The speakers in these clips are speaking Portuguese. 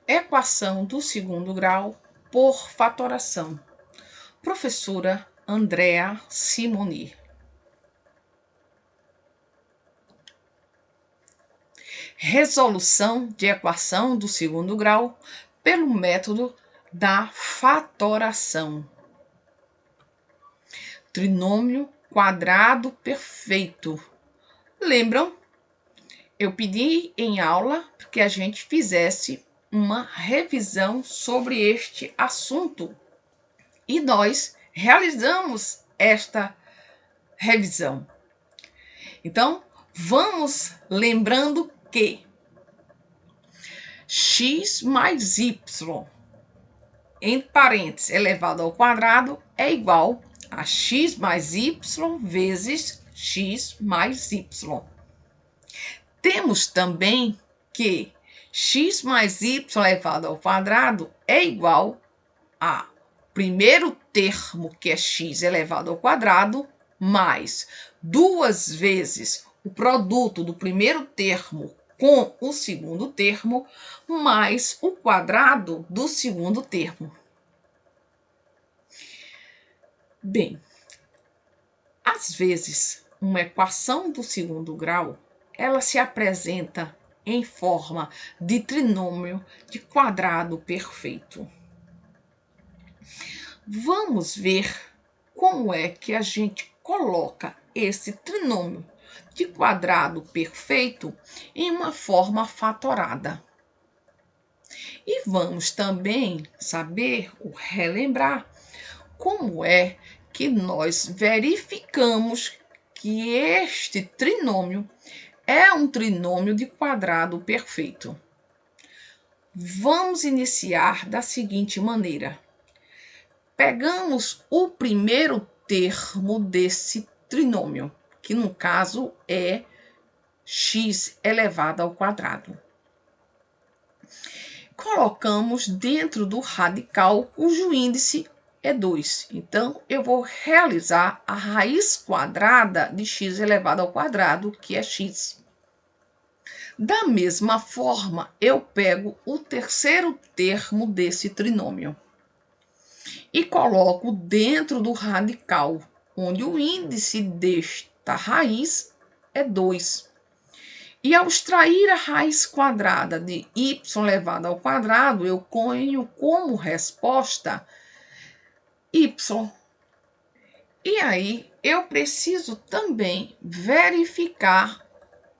Equação do segundo grau por fatoração. Professora Andrea Simoni. Resolução de equação do segundo grau pelo método da fatoração. Trinômio quadrado perfeito. Lembram? Eu pedi em aula que a gente fizesse uma revisão sobre este assunto e nós realizamos esta revisão. Então, vamos lembrando que x mais y, entre parênteses, elevado ao quadrado, é igual a x mais y vezes x mais y. Temos também que x mais y elevado ao quadrado é igual a primeiro termo, que é x elevado ao quadrado, mais 2 vezes o produto do primeiro termo com o segundo termo, mais o quadrado do segundo termo. Bem, às vezes, uma equação do segundo grau, ela se apresenta em forma de trinômio de quadrado perfeito. Vamos ver como é que a gente coloca esse trinômio de quadrado perfeito em uma forma fatorada. E vamos também saber ou relembrar como é que nós verificamos que este trinômio é um trinômio de quadrado perfeito. Vamos iniciar da seguinte maneira. Pegamos o primeiro termo desse trinômio, que no caso é x elevado ao quadrado. Colocamos dentro do radical cujo índice é 2. Então, eu vou realizar a raiz quadrada de x elevado ao quadrado, que é x. Da mesma forma, eu pego o terceiro termo desse trinômio e coloco dentro do radical, onde o índice desta raiz é 2. E ao extrair a raiz quadrada de y elevado ao quadrado, eu ponho como resposta y. E aí, eu preciso também verificar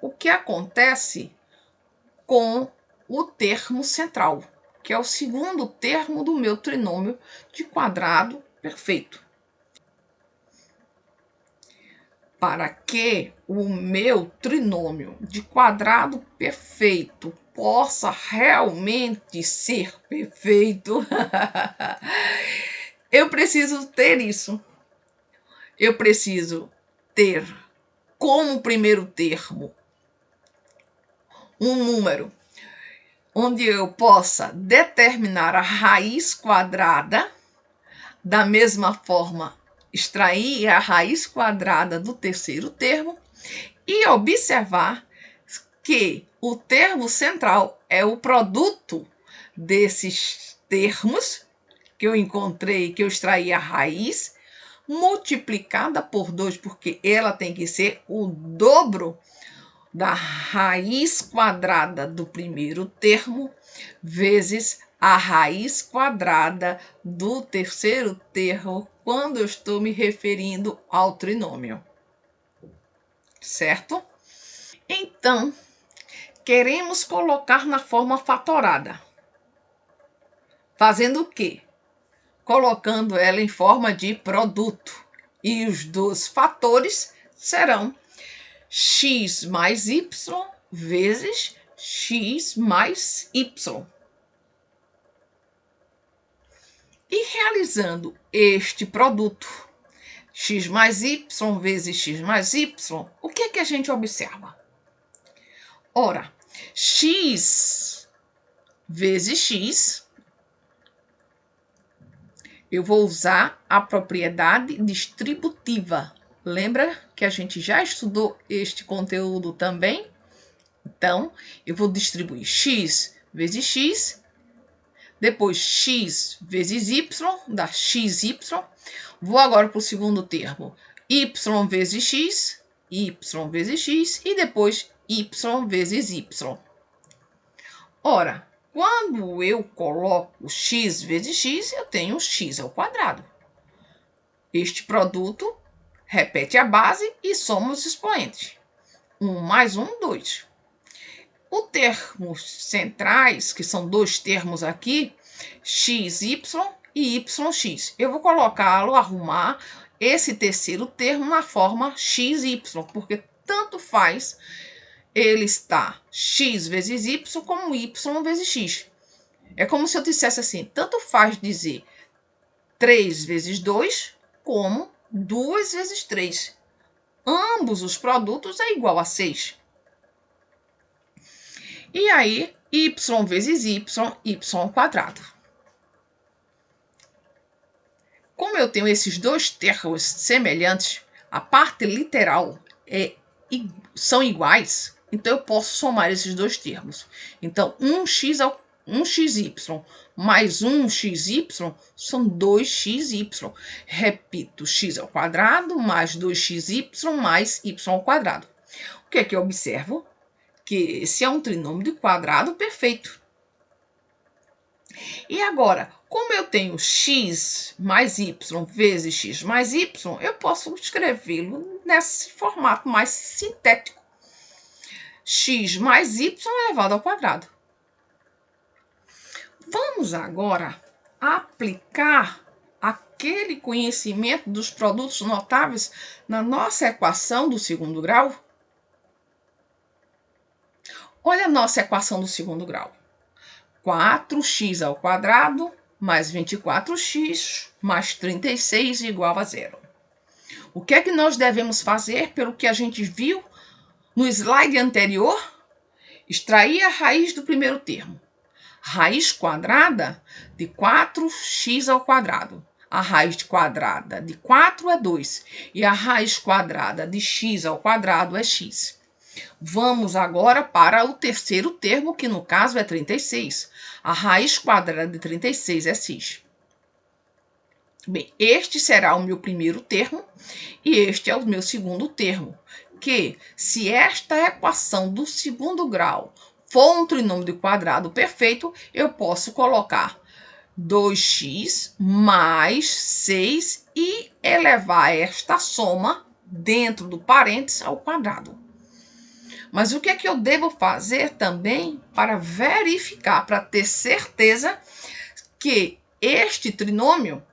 o que acontece com o termo central, que é o segundo termo do meu trinômio de quadrado perfeito. Para que o meu trinômio de quadrado perfeito possa realmente ser perfeito, eu preciso ter isso. Eu preciso ter como primeiro termo um número onde eu possa determinar a raiz quadrada, da mesma forma, extrair a raiz quadrada do terceiro termo e observar que o termo central é o produto desses termos que eu encontrei, que eu extraí a raiz, multiplicada por 2, porque ela tem que ser o dobro da raiz quadrada do primeiro termo, vezes a raiz quadrada do terceiro termo, quando eu estou me referindo ao trinômio. Certo? Então, queremos colocar na forma fatorada. Fazendo o quê? Colocando ela em forma de produto. E os dois fatores serão x mais y vezes x mais y. E realizando este produto, x mais y vezes x mais y, o que é que a gente observa? Ora, x vezes x, eu vou usar a propriedade distributiva. Lembra que a gente já estudou este conteúdo também? Então, eu vou distribuir x vezes x Depois x vezes y, dá xy. Vou agora para o segundo termo, y vezes x, y vezes x e depois y vezes y. Ora, quando eu coloco x vezes x, eu tenho x ao quadrado. Este produto repete a base e soma os expoentes. 1 mais 1, 2. Os termos centrais, que são dois termos aqui, xy e yx. Eu vou colocá-lo, arrumar esse terceiro termo na forma xy, porque tanto faz ele está x vezes y como y vezes x. É como se eu dissesse assim, tanto faz dizer 3 vezes 2 como 2 vezes 3. Ambos os produtos é igual a 6. E aí, y vezes y ao quadrado. Como eu tenho esses dois termos semelhantes, a parte literal são iguais, então eu posso somar esses dois termos. Então, 1xy mais 1xy são 2xy. Repito, x ao quadrado mais 2xy mais y ao quadrado. O que é que eu observo? Que esse é um trinômio de quadrado perfeito. E agora, como eu tenho x mais y vezes x mais y, eu posso escrevê-lo nesse formato mais sintético. X mais y elevado ao quadrado. Vamos agora aplicar aquele conhecimento dos produtos notáveis na nossa equação do segundo grau? Olha a nossa equação do segundo grau. 4x ao quadrado mais 24x mais 36 igual a 0. O que é que nós devemos fazer pelo que a gente viu no slide anterior? Extrair a raiz do primeiro termo. Raiz quadrada de 4x ao quadrado. A raiz quadrada de 4 é 2 e a raiz quadrada de x ao quadrado é x. Vamos agora para o terceiro termo, que no caso é 36. A raiz quadrada de 36 é x. Bem, este será o meu primeiro termo e este é o meu segundo termo. Que, se esta equação do segundo grau for um trinômio de quadrado perfeito, eu posso colocar 2x mais 6 e elevar esta soma dentro do parênteses ao quadrado. Mas o que é que eu devo fazer também para verificar, para ter certeza que este trinômio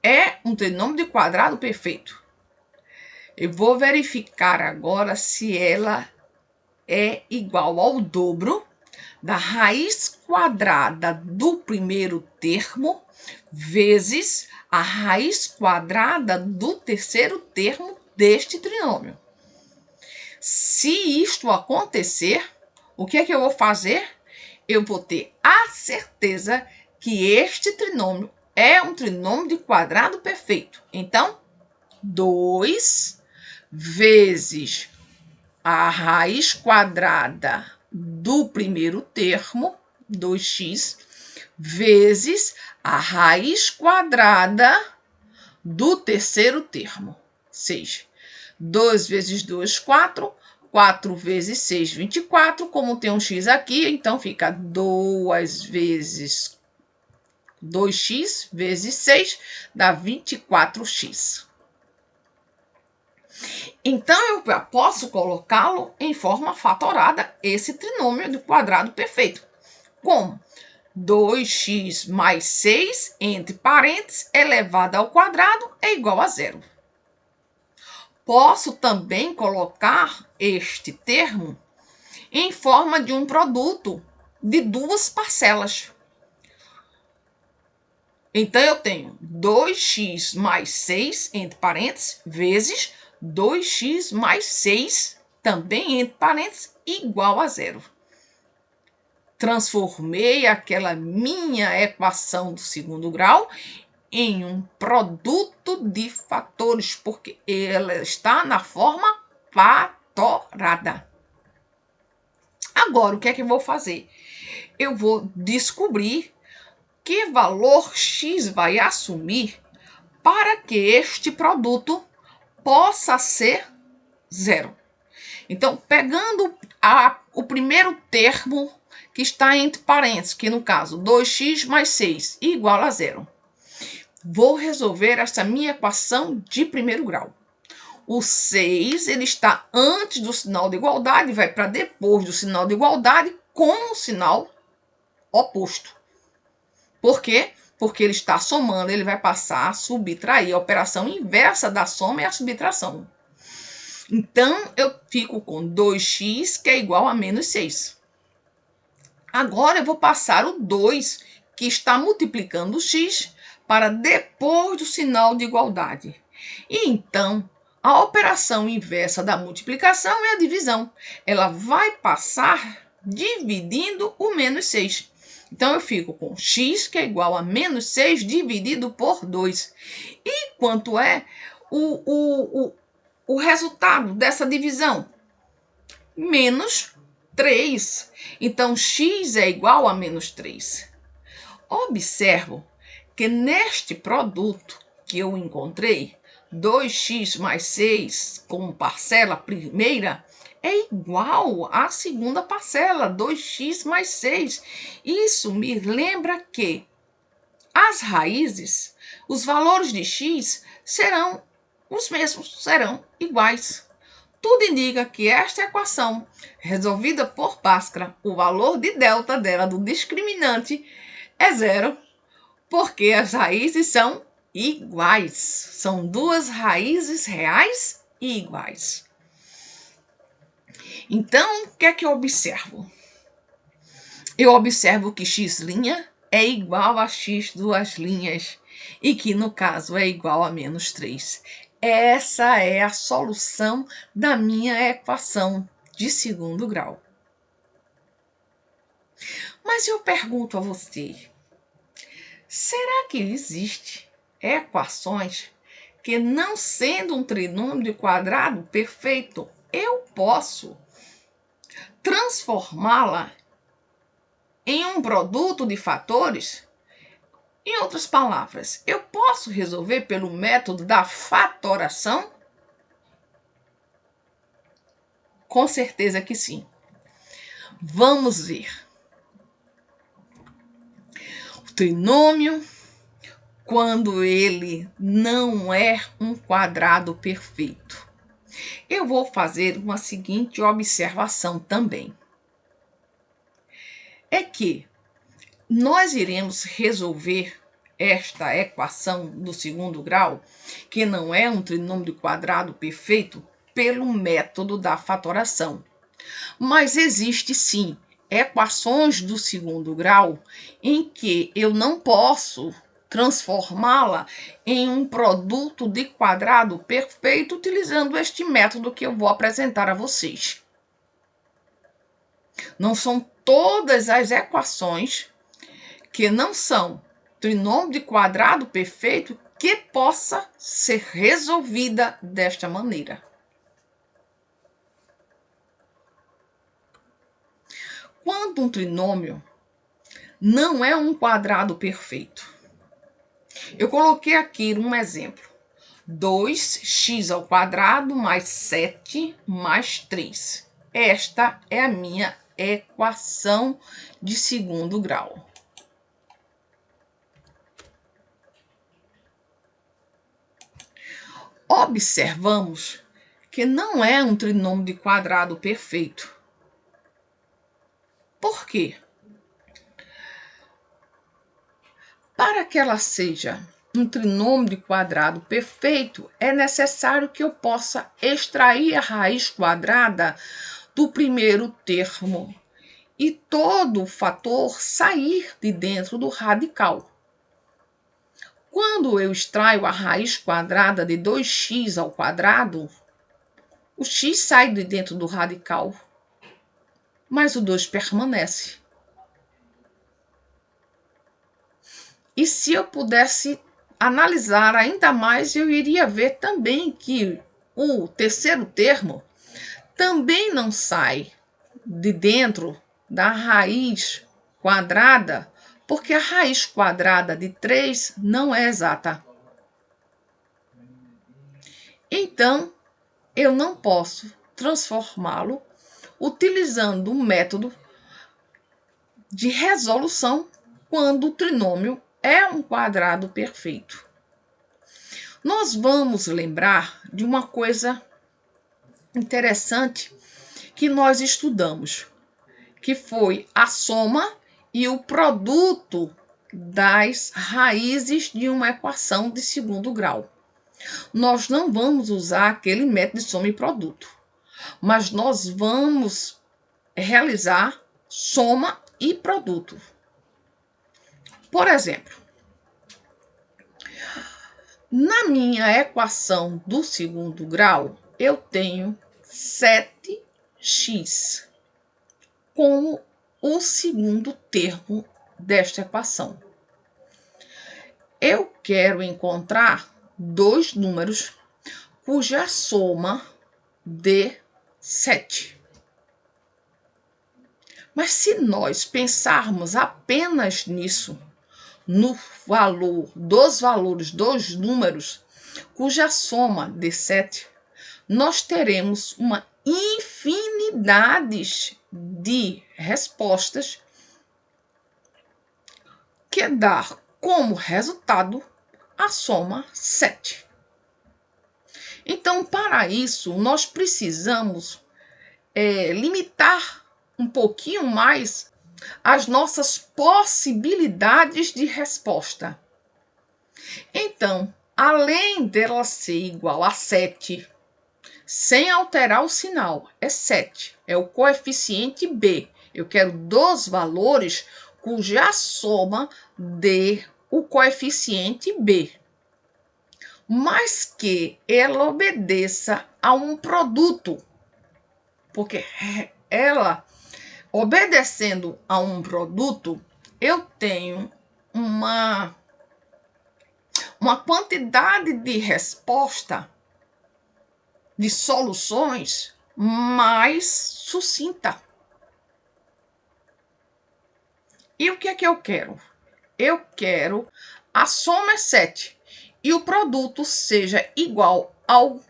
é um trinômio de quadrado perfeito? Eu vou verificar agora se ela é igual ao dobro da raiz quadrada do primeiro termo vezes a raiz quadrada do terceiro termo deste trinômio. Se isto acontecer, o que é que eu vou fazer? Eu vou ter a certeza que este trinômio é um trinômio de quadrado perfeito. Então, 2 vezes a raiz quadrada do primeiro termo, 2x, vezes a raiz quadrada do terceiro termo, 6. 2 vezes 2, 4. 4 vezes 6, 24. Como tem um x aqui, então fica 2 vezes 2x vezes 6, dá 24x. Então, eu posso colocá-lo em forma fatorada, esse trinômio de quadrado perfeito. Como? 2x mais 6, entre parênteses, elevado ao quadrado, é igual a 0. Posso também colocar este termo em forma de um produto de duas parcelas. Então, eu tenho 2x mais 6, entre parênteses, vezes 2x mais 6, também entre parênteses, igual a 0. Transformei aquela minha equação do segundo grau em um produto de fatores, porque ela está na forma fatorada. Agora, o que é que eu vou fazer? Eu vou descobrir que valor x vai assumir para que este produto possa ser zero. Então, pegando o primeiro termo que está entre parênteses, que no caso 2x mais 6 igual a zero. Vou resolver essa minha equação de primeiro grau. O 6 ele está antes do sinal de igualdade, vai para depois do sinal de igualdade com o sinal oposto. Por quê? Porque ele está somando, ele vai passar a subtrair. A operação inversa da soma é a subtração. Então, eu fico com 2x, que é igual a menos 6. Agora, eu vou passar o 2, que está multiplicando o x, para depois do sinal de igualdade. E então, a operação inversa da multiplicação é a divisão. Ela vai passar dividindo o menos 6. Então, eu fico com x, que é igual a menos 6, dividido por 2. E quanto é o resultado dessa divisão? Menos 3. Então, x é igual a menos 3. Observo que neste produto que eu encontrei, 2x mais 6 como parcela primeira, é igual à segunda parcela, 2x mais 6. Isso me lembra que as raízes, os valores de x serão os mesmos, serão iguais. Tudo indica que esta equação, resolvida por Bhaskara, o valor de delta dela, do discriminante, é zero, porque as raízes são iguais. São duas raízes reais e iguais. Então, o que é que eu observo? Eu observo que x' é igual a x duas linhas e que, no caso, é igual a menos 3. Essa é a solução da minha equação de segundo grau. Mas eu pergunto a você, será que existe equações que, não sendo um trinômio de quadrado perfeito, eu posso transformá-la em um produto de fatores? Em outras palavras, eu posso resolver pelo método da fatoração? Com certeza que sim. Vamos ver. O trinômio, quando ele não é um quadrado perfeito. Eu vou fazer uma seguinte observação também. É que nós iremos resolver esta equação do segundo grau, que não é um trinômio de quadrado perfeito, pelo método da fatoração. Mas existe sim equações do segundo grau em que eu não posso transformá-la em um produto de quadrado perfeito utilizando este método que eu vou apresentar a vocês. Não são todas as equações que não são trinômio de quadrado perfeito que possa ser resolvida desta maneira. Quando um trinômio não é um quadrado perfeito, eu coloquei aqui um exemplo. 2x² mais 7 mais 3. Esta é a minha equação de segundo grau. Observamos que não é um trinômio de quadrado perfeito. Por quê? Para que ela seja um trinômio de quadrado perfeito, é necessário que eu possa extrair a raiz quadrada do primeiro termo e todo o fator sair de dentro do radical. Quando eu extraio a raiz quadrada de 2x², o x sai de dentro do radical, mas o 2 permanece. E se eu pudesse analisar ainda mais, eu iria ver também que o terceiro termo também não sai de dentro da raiz quadrada Porque a raiz quadrada de 3 não é exata. Então, eu não posso transformá-lo utilizando o método de resolução quando o trinômio é um quadrado perfeito. Nós vamos lembrar de uma coisa interessante que nós estudamos, que foi a soma e o produto das raízes de uma equação de segundo grau. Nós não vamos usar aquele método de soma e produto, mas nós vamos realizar soma e produto. Por exemplo, na minha equação do segundo grau, eu tenho 7x como o segundo termo desta equação. Eu quero encontrar dois números cuja soma dê 7. Mas se nós pensarmos apenas nisso, no valor dos valores dos números cuja soma dê 7, nós teremos uma infinidade de respostas que dá como resultado a soma 7. Então, para isso, nós precisamos limitar um pouquinho mais as nossas possibilidades de resposta. Então, além dela ser igual a 7, sem alterar o sinal, é 7, é o coeficiente B. Eu quero dos valores cuja soma dê o coeficiente B, mas que ela obedeça a um produto, porque ela, obedecendo a um produto, eu tenho uma quantidade de resposta, de soluções mais sucinta. E o que é que eu quero? Eu quero a soma é 7 e o produto seja igual ao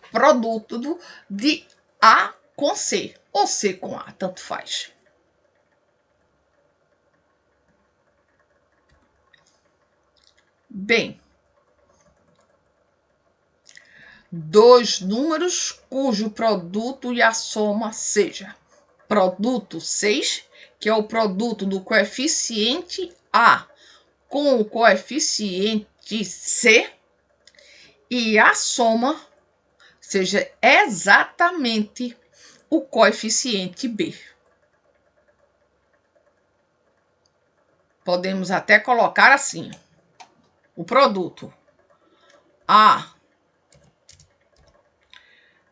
produto de A com C, ou C com A, tanto faz. Bem, dois números cujo produto e a soma seja produto 6, que é o produto do coeficiente A com o coeficiente C, e a soma seja exatamente o coeficiente B. Podemos até colocar assim: o produto A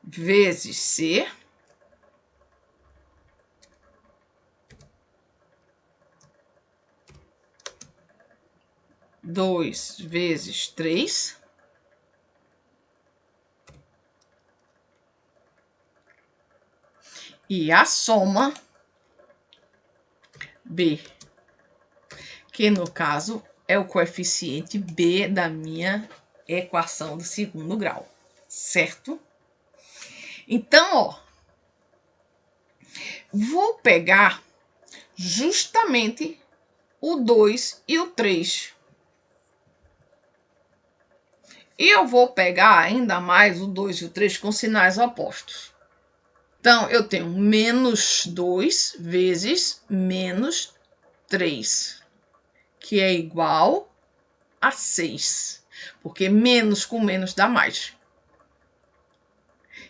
vezes C dois vezes 3 e a soma B, que no caso é o coeficiente B da minha equação do segundo grau, certo? Então, ó, vou pegar justamente o 2 e o 3. E eu vou pegar ainda mais o 2 e o 3 com sinais opostos. Então, eu tenho menos 2 vezes menos 3, que é igual a 6. Porque menos com menos dá mais.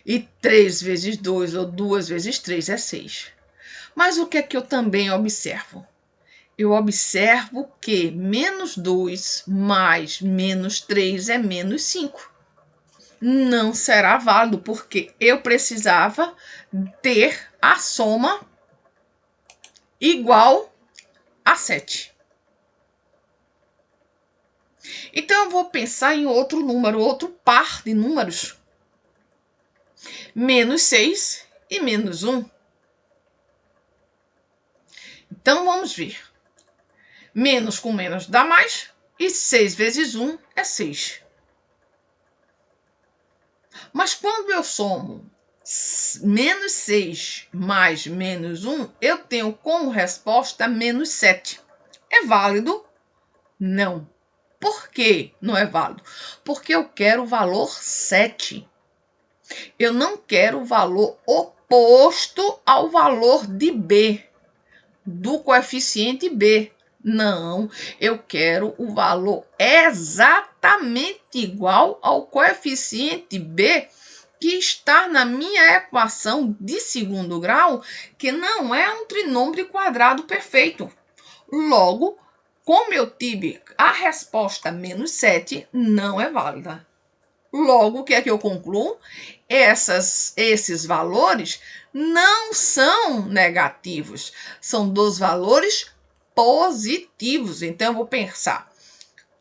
E 3 vezes 2 ou 2 vezes 3 é 6. Mas o que é que eu também observo? Eu observo que menos 2 mais menos 3 é menos 5. Não será válido, porque eu precisava ter a soma igual a 7. Então, eu vou pensar em outro número, outro par de números. Menos 6 e menos 1. Então, vamos ver. Menos com menos dá mais, e 6 vezes 1 é 6. Mas quando eu somo menos 6 mais menos 1, eu tenho como resposta menos 7. É válido? Não. Por que não é válido? Porque eu quero o valor 7. Eu não quero o valor oposto ao valor de B, do coeficiente B. Não, eu quero o valor exatamente igual ao coeficiente B que está na minha equação de segundo grau, que não é um trinômio quadrado perfeito. Logo, como eu tive a resposta menos 7, não é válida. Logo, o que é que eu concluo? Esses valores não são negativos, são dos valores positivos. Então, eu vou pensar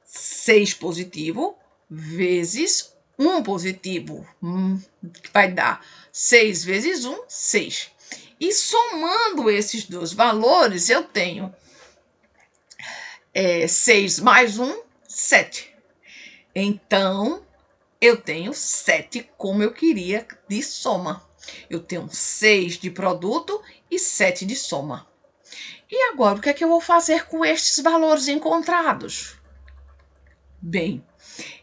6 positivo vezes 1 positivo, que vai dar 6 vezes 1, 6. E somando esses dois valores, eu tenho 6 mais 1, 7. Então, eu tenho 7 como eu queria de soma. Eu tenho 6 de produto e 7 de soma. E agora, o que é que eu vou fazer com estes valores encontrados? Bem,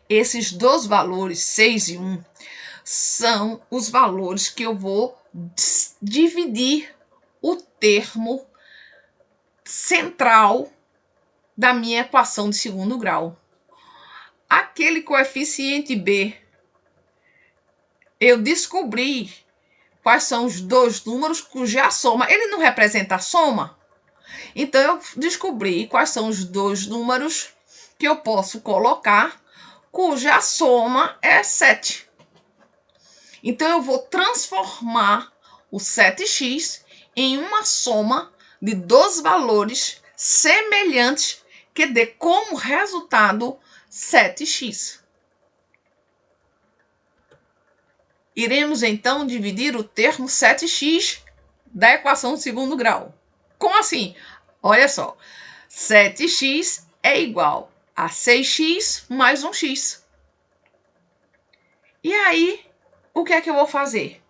esses dois valores, 6 e 1, são os valores que eu vou dividir o termo central da minha equação de segundo grau. Aquele coeficiente B, eu descobri quais são os dois números cuja soma, ele não representa a soma? Então, eu descobri quais são os dois números que eu posso colocar cuja soma é 7. Então, eu vou transformar o 7x em uma soma de dois valores semelhantes que dê como resultado 7x. Iremos, então, dividir o termo 7x da equação de segundo grau. Como assim? Olha só, 7x é igual a 6x mais 1x. E aí, o que é que eu vou fazer?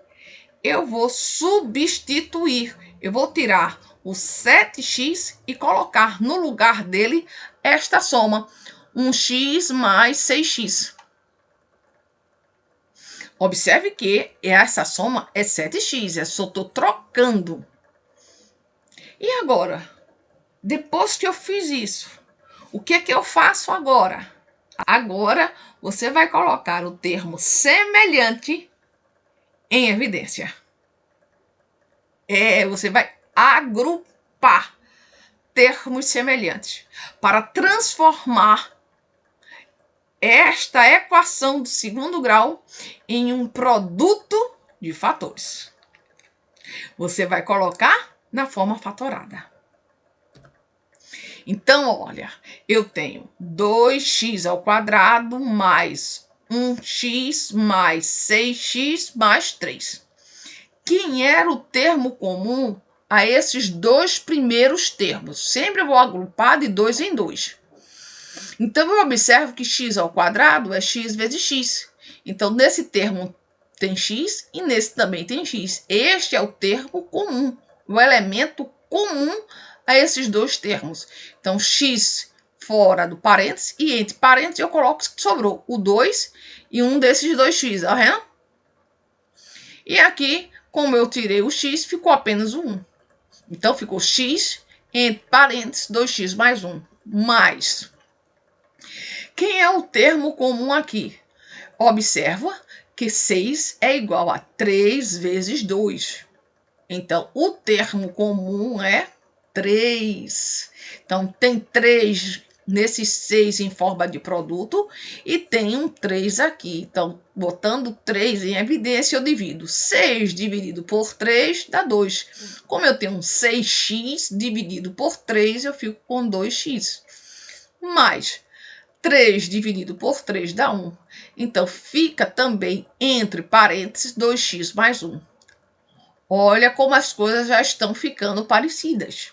Eu vou substituir. Eu vou tirar o 7x e colocar no lugar dele esta soma, 1x mais 6x. Observe que essa soma é 7x, eu só estou trocando. E agora, depois que eu fiz isso, o que é que eu faço agora? Agora, você vai colocar o termo semelhante em evidência. Você vai agrupar termos semelhantes para transformar esta equação do segundo grau em um produto de fatores. Você vai colocar na forma fatorada. Então, olha, eu tenho 2x ao quadrado mais 1x mais 6x mais 3. Quem era o termo comum a esses dois primeiros termos? Sempre eu vou agrupar de 2 em 2. Então, eu observo que x ao quadrado é x vezes x. Então, nesse termo tem x e nesse também tem x. Este é o termo comum, o elemento comum a esses dois termos. Então, x fora do parênteses e entre parênteses eu coloco o que sobrou, o 2 e um desses dois x, tá vendo? E aqui, como eu tirei o x, ficou apenas o 1. Então, ficou x entre parênteses 2x mais 1, mais. Quem é o termo comum aqui? Observa que 6 é igual a 3 vezes 2. Então, o termo comum é 3. Então, tem 3 nesses 6 em forma de produto e tem um 3 aqui. Então, botando 3 em evidência, eu divido. 6 dividido por 3 dá 2. Como eu tenho um 6x dividido por 3, eu fico com 2x. Mais 3 dividido por 3 dá 1. Então, fica também entre parênteses 2x mais 1. Olha como as coisas já estão ficando parecidas.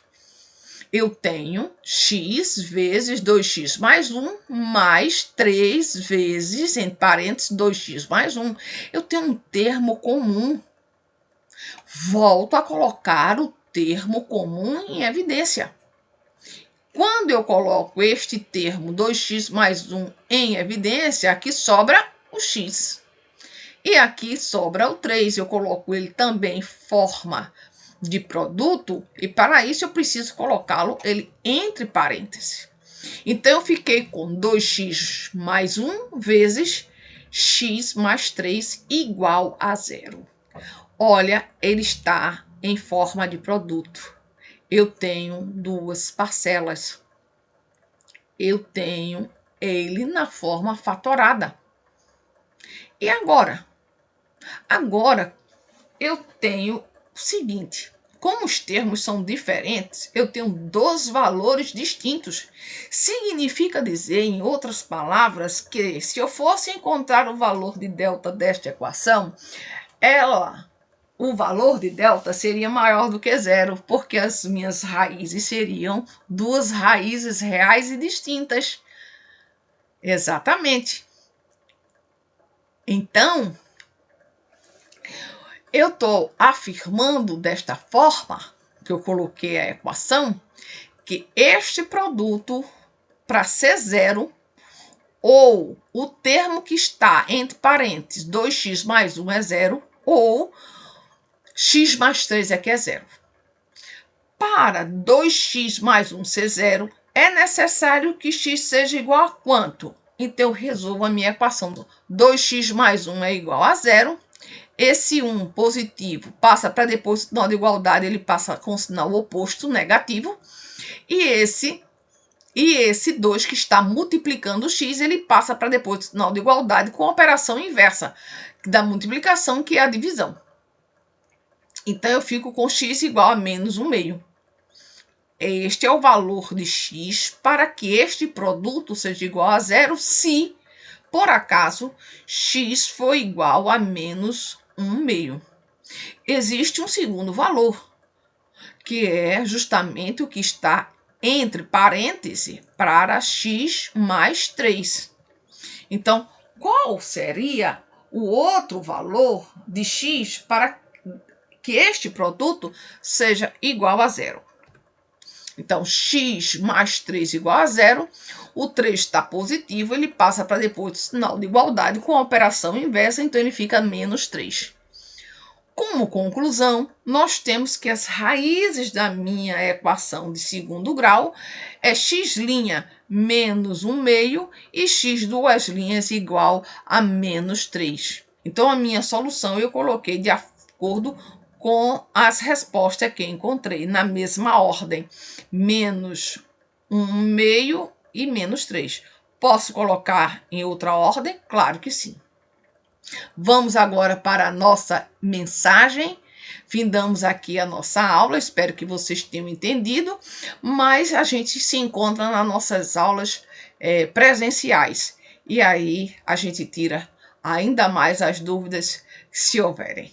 Eu tenho x vezes 2x mais 1, mais 3 vezes, entre parênteses, 2x mais 1. Eu tenho um termo comum. Volto a colocar o termo comum em evidência. Quando eu coloco este termo 2x mais 1 em evidência, aqui sobra o x. E aqui sobra o 3. Eu coloco ele também em forma de produto, e para isso eu preciso colocá-lo ele entre parênteses. Então, eu fiquei com 2x mais 1 vezes x mais 3 igual a 0. Olha, ele está em forma de produto. Eu tenho duas parcelas. Eu tenho ele na forma fatorada. E agora? Agora, eu tenho o seguinte: como os termos são diferentes, eu tenho dois valores distintos. Significa dizer, em outras palavras, que se eu fosse encontrar o valor de delta desta equação, o valor de delta seria maior do que zero, porque as minhas raízes seriam duas raízes reais e distintas. Exatamente. Então, eu estou afirmando desta forma, que eu coloquei a equação, que este produto, para ser zero, ou o termo que está entre parênteses 2x mais 1 é zero, ou x mais 3 é que é zero. Para 2x mais 1 ser zero, é necessário que x seja igual a quanto? Então, eu resolvo a minha equação. 2x mais 1 é igual a zero. Esse 1 positivo passa para depois do sinal de igualdade, ele passa com o sinal oposto, negativo. E esse 2 que está multiplicando o x, ele passa para depois do sinal de igualdade com a operação inversa da multiplicação, que é a divisão. Então, eu fico com x igual a menos 1 meio. Este é o valor de x para que este produto seja igual a zero, se, por acaso, x for igual a menos 1 meio. Existe um segundo valor, que é justamente o que está entre parênteses para x mais 3. Então, qual seria o outro valor de x para que este produto seja igual a zero? Então, x mais 3 igual a zero, o 3 está positivo, ele passa para depois do sinal de igualdade com a operação inversa, então ele fica menos 3. Como conclusão, nós temos que as raízes da minha equação de segundo grau é x' menos 1 meio e x duas linhas igual a menos 3. Então, a minha solução eu coloquei de acordo com as respostas que encontrei na mesma ordem, menos 1 meio e menos 3. Posso colocar em outra ordem? Claro que sim. Vamos agora para a nossa mensagem. Findamos aqui a nossa aula, espero que vocês tenham entendido, mas a gente se encontra nas nossas aulas presenciais. E aí a gente tira ainda mais as dúvidas, se houverem.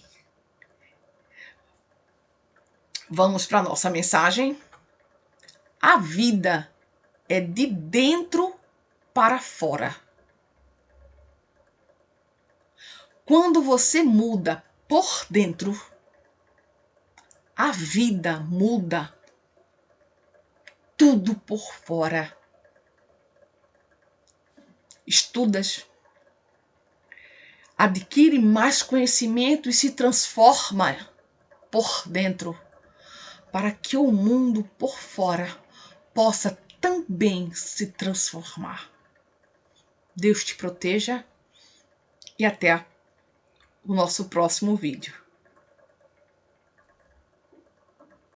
Vamos para a nossa mensagem. A vida é de dentro para fora. Quando você muda por dentro, a vida muda tudo por fora. Estudas, adquire mais conhecimento e se transforma por dentro, para que o mundo por fora possa também se transformar. Deus te proteja e até o nosso próximo vídeo.